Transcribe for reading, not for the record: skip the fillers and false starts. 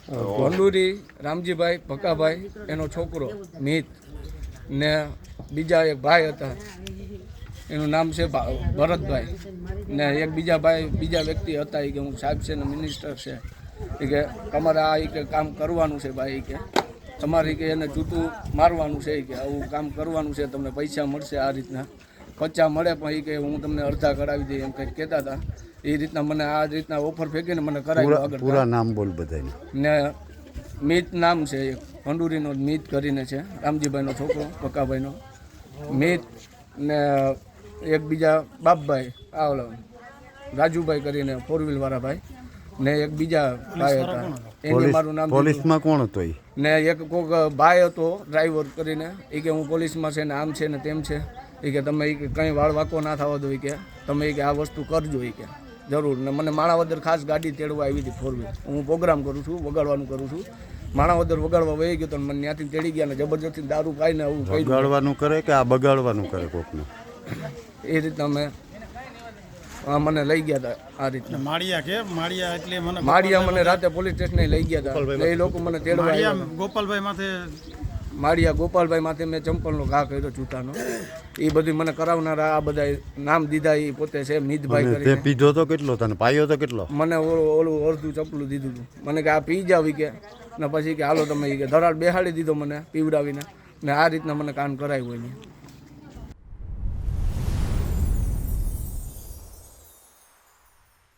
ભંડુરી રામજીભાઈ ભકાભાઈ એનો છોકરો મિત ને બીજા એક ભાઈ હતા એનું નામ છે ભરતભાઈ ને એક બીજા વ્યક્તિ હતા એ કે હું સાહેબ છે ને મિનિસ્ટર છે એ કે તમારે આ કે કામ કરવાનું છે ભાઈ કે તમારે કે એને જૂતું મારવાનું છે કે આવું કામ કરવાનું છે તમને પૈસા મળશે આ રીતના 50 મળે પણ એ કે હું તમને અડધા કરાવી દઈ એમ કંઈક કહેતા હતા એ રીતના મને આ રીતના ઓફર ફેંકીને મને કરાવ્યું આગળ પૂરા નામ બોલ બધાને ને મિત નામ છે એક ભંડુરીનો મિત કરીને છે રામજીભાઈનો છોકરો ભકાભાઈનો મિત ને એક બીજા બાપભાઈ આ ઓલો રાજુભાઈ કરીને 4 વ્હીલ વાળા ભાઈ ને એક બીજા ભાઈ હતા એને મારું નામ પોલીસમાં કોણ હતો ને એક કોઈક ભાઈ હતો ડ્રાઈવર કરીને એ કે હું પોલીસમાં છે ને આમ છે ને તેમ છે એ કે તમે કંઈ વાળ વાંકો ના થવા દો એ કે તમે કે આ વસ્તુ કરજો એ કે જરૂર ને મને માણાવદર ખાસ ગાડી તેડવા આવી હતી 4 વ્હીલ હું પ્રોગ્રામ કરું છું વગાડવાનું કરું છું માણાવદર વગાડવા વહી ગયો તો મને ત્યાંથી તેડી ગયા ને જબરજસ્તી દારૂ પાઈને આવું વગાડવાનું કરે કે આ બગાડવાનું કરે કોકને એ રીતના મેં મને લઈ ગયા હતા આ રીતના માળિયા મને રાતે પોલીસ સ્ટેશને લઈ ગયા હતા એ લોકો મને તેડવા માળિયા ગોપાલભાઈ માથે મેં ચંપલનો ઘા કર્યો જૂતાનો એ બધી મને કરાવનારા આ બધા નામ દીધા એ પોતે છે મિતભાઈ કરીને પીધો તો કેટલો તને પાયો તો કેટલો મને ઓલું અડધું ચપલું દીધું હતું મને કે આ પી જાવ કે ને પછી કે હાલો તમે કે ધરાડ બેહાડી દીધો મને પીવડાવીને ને આ રીતના મને કામ કરાવ્યું હોય